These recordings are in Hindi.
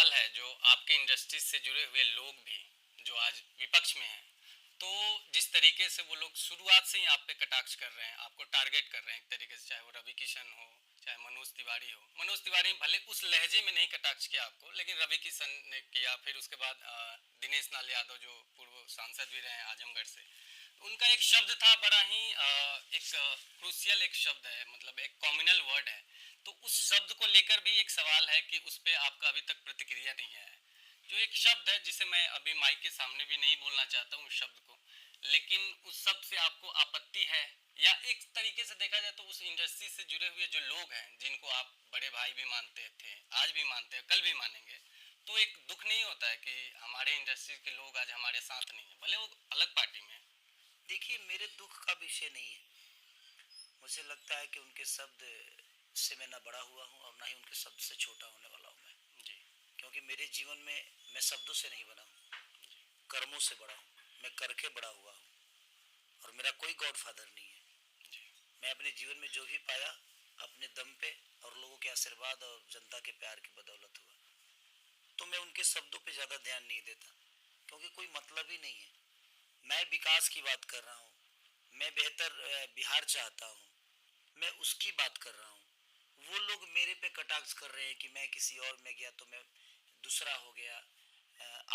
सवाल है जो आपके इंडस्ट्री से जुड़े हुए लोग भी जो आज विपक्ष में हैं, तो जिस तरीके से वो लोग शुरुआत से ही आप पे कटाक्ष कर रहे हैं, आपको टारगेट कर रहे हैं एक तरीके से, चाहे वो रवि किशन हो, चाहे मनोज तिवारी हो। मनोज तिवारी भले उस लहजे में नहीं कटाक्ष किया आपको, लेकिन रवि किशन ने किया। फिर उसके बाद दिनेश लाल यादव जो पूर्व सांसद भी रहे हैं आजमगढ़ से, उनका एक शब्द था बड़ा ही एक क्रूशियल एक शब्द है, मतलब एक कॉम्युनल वर्ड है। तो उस शब्द को लेकर भी एक सवाल है कि उस पर आपका अभी तक प्रतिक्रिया नहीं है। जो एक शब्द है जिसे मैं अभी माइक के सामने भी नहीं बोलना चाहता हूँ उस शब्द को, लेकिन उस शब्द से आपको आपत्ति है, या एक तरीके से देखा जाए तो उस इंडस्ट्री से जुड़े हुए जो लोग हैं जिनको आप बड़े भाई भी मानते थे, आज भी मानते हैं, कल भी मानेंगे, तो एक दुख नहीं होता है कि हमारे इंडस्ट्री के लोग आज हमारे साथ नहीं है, भले वो अलग पार्टी में है। देखिए, मेरे दुख का विषय नहीं है। मुझे लगता है कि उनके शब्द से मैं ना बड़ा हुआ हूँ और ना ही उनके शब्द से छोटा होने वाला हूँ मैं। जी। क्योंकि मेरे जीवन में मैं शब्दों से नहीं बना हूँ, कर्मों से बड़ा हूँ। मैं करके बड़ा हुआ हूँ और मेरा कोई गॉडफादर नहीं है। जी। मैं अपने जीवन में जो भी पाया अपने दम पे और लोगों के आशीर्वाद और जनता के प्यार की बदौलत हुआ। तो मैं उनके शब्दों पे ज़्यादा ध्यान नहीं देता, क्योंकि कोई मतलब ही नहीं है। मैं विकास की बात कर रहा हूँ, मैं बेहतर बिहार चाहता हूँ, मैं उसकी बात कर रहा हूँ। वो लोग मेरे पे कटाक्ष कर रहे हैं कि मैं किसी और में गया तो मैं दूसरा हो गया।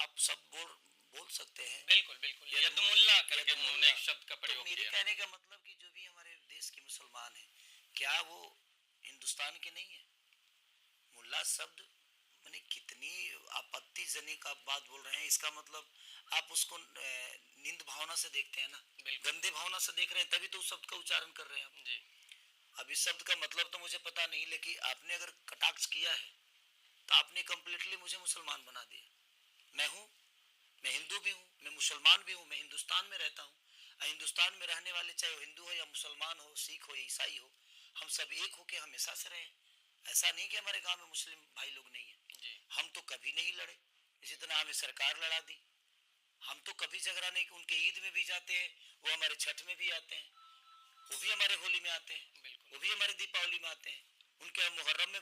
आप सब बोल बोल सकते हैं। बिल्कुल बिल्कुल, यदुमुल्ला करके उन्होंने एक शब्द का तो प्रयोग मेरे किया। कहने का मतलब कि जो भी हमारे देश के मुसलमान हैं, क्या वो हिंदुस्तान के नहीं है? मुल्ला शब्द मैंने कितनी आपत्तिजनक आप बात बोल रहे हैं। इसका मतलब आप उसको नींद भावना से देखते हैं ना, गंदे भावना से देख रहे हैं, तभी तो उस शब्द का उच्चारण कर रहे हैं आप जी। अब इस शब्द का मतलब तो मुझे पता नहीं, लेकिन आपने अगर कटाक्ष किया है तो आपने कम्प्लीटली मुझे मुसलमान बना दिया। मैं हूँ, मैं हिंदू भी हूँ, मैं मुसलमान भी हूँ, मैं हिंदुस्तान में रहता हूँ। हिंदुस्तान में रहने वाले चाहे वो हिंदू हो या मुसलमान हो, सिख हो या ईसाई हो, हम सब एक होके हमेशा से रहे। ऐसा नहीं कि हमारे गांव में मुस्लिम भाई लोग नहीं है। हम तो कभी नहीं लड़े, इसी तरह हमें सरकार लड़ा दी। हम तो कभी झगड़ा नहीं, उनके ईद में भी जाते हैं, वो हमारे छठ में भी आते हैं, वो भी हमारे होली में आते हैं, वो भी हमारे दीपावली में आते हैं। उनके मुहर्रम में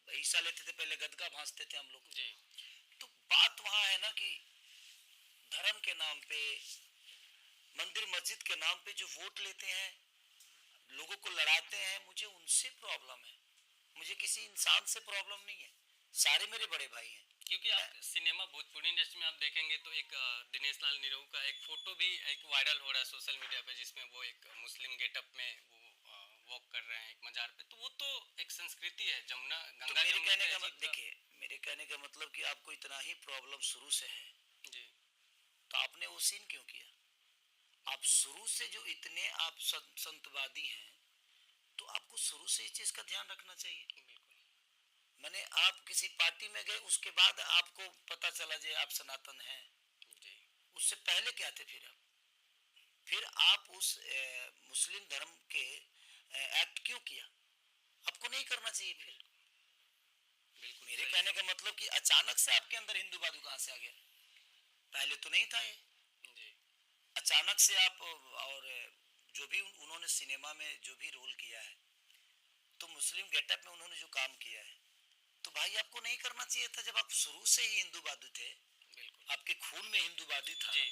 हिस्सा लेते थे, पहले गदगा भांजते थे हम लोग। तो बात वहाँ है ना कि धर्म के नाम पे, मंदिर मस्जिद के नाम पे जो वोट लेते हैं, लोगों को लड़ाते हैं, मुझे उनसे प्रॉब्लम है। मुझे किसी इंसान से प्रॉब्लम नहीं है, सारे मेरे बड़े भाई हैं। क्योंकि आप सिनेमा भोजपुरी इंडस्ट्री में आप देखेंगे तो एक दिनेश लाल निरहू का एक फोटो भी एक वायरल हो रहा है सोशल मीडिया पे, जिसमें वो एक मुस्लिम गेटअप में वो वॉक कर रहे हैं एक मजार पे। तो वो तो एक संस्कृति है, जमुना तो गंगा मेरे जमुना कहने के का अजीब देखिए, मेरे कहने का मतलब कि आपको इतना ही प्रॉब्लम शुरू से है, जी। तो आपने वो सीन क्यों किया? आप शुरू से जो इतने आप संतवादी हैं, तो आपको शुरू से इस चीज का ध्यान रखना चाहिए। बिल्कुल। मैंने आप किसी पार्टी में गए, उसके बाद आपको पता चला जे आप सनातन हैं। जी। उससे पहले क्या थे फिर आप उस मुस्लिम धर्म के एक्ट क्यों किया? आपको नहीं करना चाहिए फिर। बिल्कुल मेरे सही। कहने का मतलब कि अचानक से आपके अंदर हिंदूवादी कहाँ से आ गया? पहले तो नहीं था ये। जी। अचानक से आप, और जो भी उन्होंने सिनेमा में जो भी रोल किया है, तो मुस्लिम गेटअप में उन्होंने जो काम किया है, तो भाई आपको नहीं करना चाहिए था। जब आप शुरू से ही हिंदूवादी थे, बिल्कुल। आपके खून में हिंदूवादी था, जी।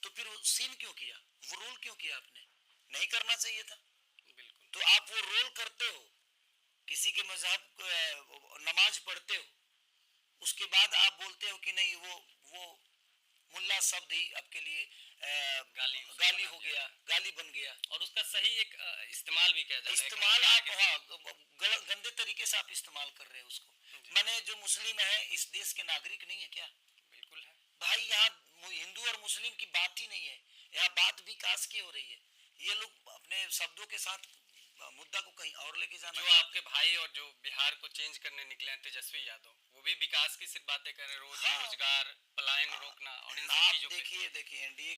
तो फिर वो सीन क्यों किया, वो रोल क्यों किया? आपने नहीं करना चाहिए था। बिल्कुल। तो आप वो रोल करते हो, किसी के मजहब नमाज पढ़ते हो, उसके बाद आप बोलते हो कि नहीं वो मुल्ला शब्द ही आपके लिए गाली हो गया, गाली बन गया, और उसका सही एक इस्तेमाल भी किया जा रहा है। इस्तेमाल आप, हाँ, गंदे तरीके से आप इस्तेमाल कर रहे हो उसको। माने जो मुस्लिम है इस देश के नागरिक नहीं है क्या? बिल्कुल है भाई, यहाँ हिंदू और मुस्लिम की बात ही नहीं है, यहाँ बात विकास की हो रही है। ये लोग अपने शब्दों के साथ मुद्दा को कहीं और लेके जाना। जो आपके भाई और जो बिहार को चेंज करने निकले हैं तेजस्वी यादव, वो भी विकास की सिर्फ बातें कर रहे हैं, रोजगार, पलायन रोकना और इन सब आप चीजों पे। देखिए एनडीए